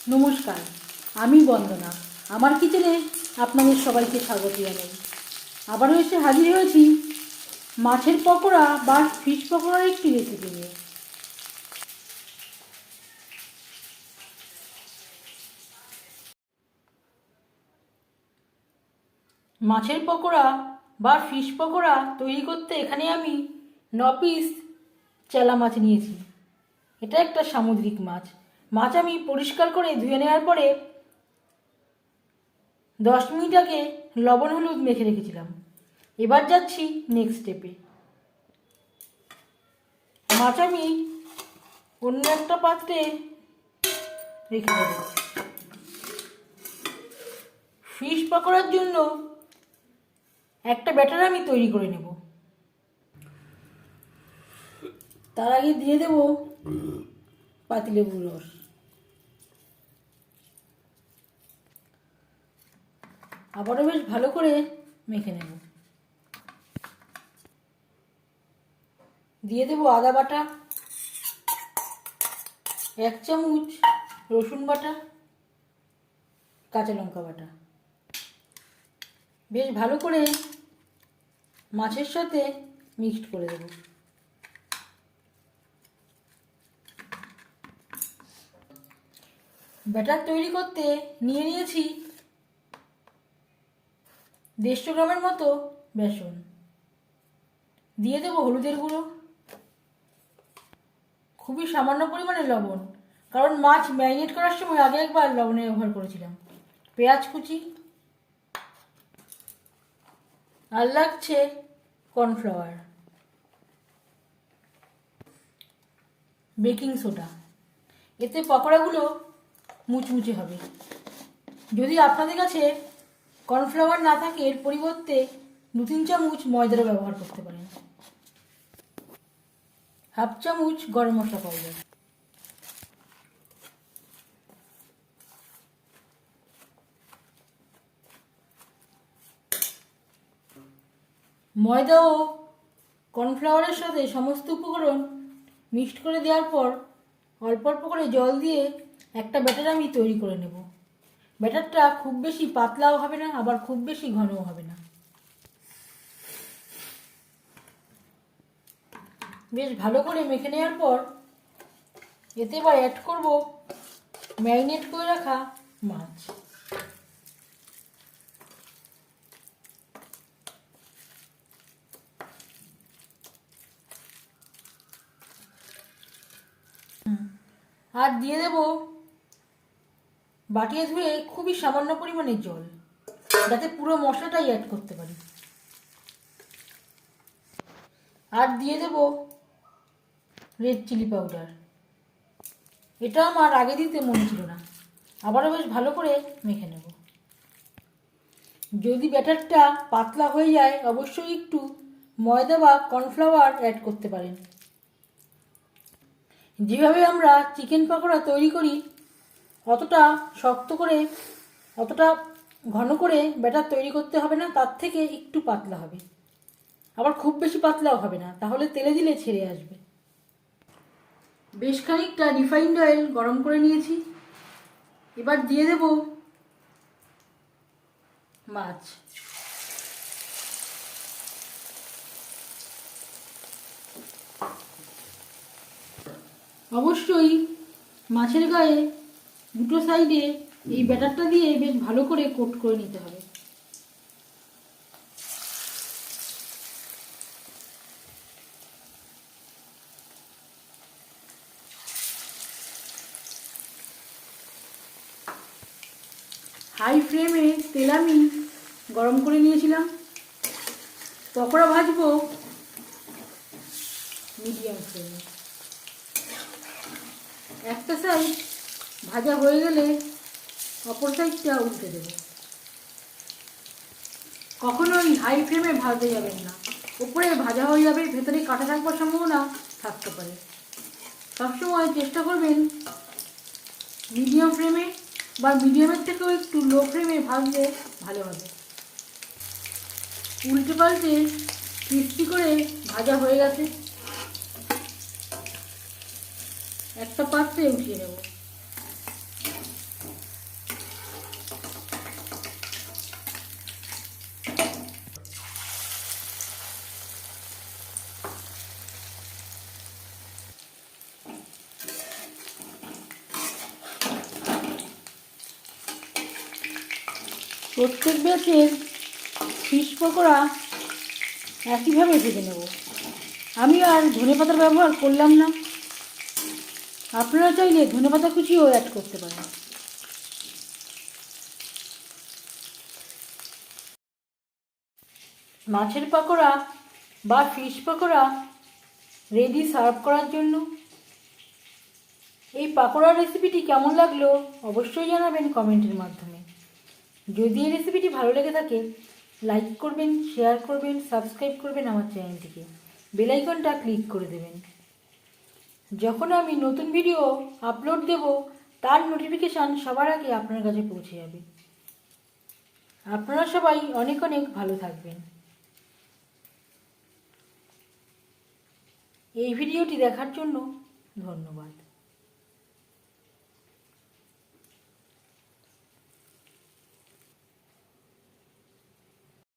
নমস্কার, আমি বন্দনা। আমার কিচেনে আপনাদের সবাইকে স্বাগত জানাই। আবারও এসে হাজির হয়েছি মাছের পকোড়া বা ফিশ পকোড়ার একটি রেসিপি নিয়ে। মাছের পকোড়া বা ফিশ পকোড়া তৈরি করতে এখানে আমি 9 পিস চেলা মাছ নিয়েছি। এটা একটা সামুদ্রিক মাছ। মাছ আমি পরিষ্কার করে ধুয়ে নেওয়ার পরে 10 মিনিট আগে লবণ হলুদ মেখে রেখেছিলাম। এবার যাচ্ছি নেক্সট স্টেপে। মাছ আমি অন্য একটা পাত্রে রেখে দেব। ফিশ পকোড়ার জন্য একটা ব্যাটার আমি তৈরি করে নেব। তার আগে দিয়ে দেব পাতিলেবুর রস। আবারও বেশ ভালো করে মেখে নেব। দিয়ে দেব আদা বাটা, 1 চামচ রসুন বাটা, কাঁচা লঙ্কা বাটা। বেশ ভালো করে মাছের সাথে মিক্সড করে দেব। ব্যাটার তৈরি করতে নিয়ে নিয়েছি 150 গ্রামের মতো বেসন। দিয়ে দেব হলুদের গুঁড়ো, খুবই সামান্য পরিমাণে লবণ, কারণ মাছ ম্যারিনেট করার সময় আগে একবার লবণের ব্যবহার করেছিলাম। পেঁয়াজ কুচি, আর লাগছে কর্নফ্লাওয়ার, বেকিং সোডা। এতে পকোড়াগুলো মুচমুচে হবে। যদি আপনাদের কাছে কর্নফ্লাওয়ার না থাকে, এর পরিবর্তে 2-3 চামচ ময়দার ব্যবহার করতে পারেন। 1/2 চামচ গরম মশলা পাউডার। ময়দা ও কর্নফ্লাওয়ারের সাথে সমস্ত উপকরণ মিক্সড করে দেওয়ার পর অল্প অল্প করে জল দিয়ে একটা ব্যাটার আমি তৈরি করে নেব। ব্যাটারটা খুব বেশি পাতলাও হবে না, আবার খুব বেশি ঘনও হবে না। বেশ ভালো করে মেখে নেওয়ার পর এতে এবার অ্যাড করব ম্যারিনেট করে রাখা মাছ। আর দিয়ে দেব বাটিয়ে ধুয়ে খুবই সামান্য পরিমাণে জল, যাতে পুরো মশলাটাই অ্যাড করতে পারি। আর দিয়ে দেব রেড চিলি পাউডার। এটা আমার আগে দিতে মনে ছিল না। আবারও বেশ ভালো করে মেখে নেব। যদি ব্যাটারটা পাতলা হয়ে যায়, অবশ্যই একটু ময়দা বা কর্নফ্লাওয়ার অ্যাড করতে পারেন। যেভাবে আমরা চিকেন পকোড়া তৈরি করি, অতটা শক্ত করে, অতটা ঘন করে ব্যাটার তৈরি করতে হবে না, তার থেকে একটু পাতলা হবে। আবার খুব বেশি পাতলাও হবে না, তাহলে তেলে দিলে ছেড়ে আসবে। বেশ খানিকটা রিফাইন্ড অয়েল গরম করে নিয়েছি। এবার দিয়ে দেব মাছ। অবশ্যই মাছের গায়ে দুটো সাইডে এই ব্যাটারটা দিয়ে বেশ ভালো করে কোট করে নিতে হবে। হাই ফ্লেমে তেল আমি গরম করে নিয়েছিলাম। পকোড়া ভাজবো মিডিয়াম ফ্লেমে। একটা সাইড ভাজা হয়ে গেলে অপর সাইডটা উল্টে দেবো। কখনোই হাই ফ্লেমে ভাজতে যাবেন না, উপরে ভাজা হয়ে যাবে, ভেতরে কাটা থাকবার সম্ভাবনা থাকতে পারে। সবসময় চেষ্টা করবেন মিডিয়াম ফ্লেমে বা মিডিয়ামের থেকেও একটু লো ফ্লেমে ভাজলে ভালো হবে। উল্টে পাল্টে ক্রিস্পি করে ভাজা হয়ে গেছে। একটা পাত্রে উঠিয়ে নেব। প্রত্যেক ব্যাচের ফিশ পকোড়া একইভাবে ভেজে নেব। আমি আর ধনেপাতার ব্যবহার করলাম না, আপনারা চাইলে ধনেপাতা কুচিও অ্যাড করতে পারেন। মাছের পকোড়া বা ফিশ পকোড়া রেডি সার্ভ করার জন্য। এই পকোড়ার রেসিপিটি কেমন লাগলো অবশ্যই জানাবেন কমেন্টের মাধ্যমে। যদি এই রেসিপিটি ভালো লেগে থাকে লাইক করবেন, শেয়ার করবেন, সাবস্ক্রাইব করবেন আমার চ্যানেলটিকে, বেল আইকনটা ক্লিক করে দেবেন। যখন আমি নতুন ভিডিও আপলোড দেব তার নোটিফিকেশান সবার আগে আপনার কাছে পৌঁছে যাবে। আপনারা সবাই অনেক অনেক ভালো থাকবেন। এই ভিডিওটি দেখার জন্য ধন্যবাদ।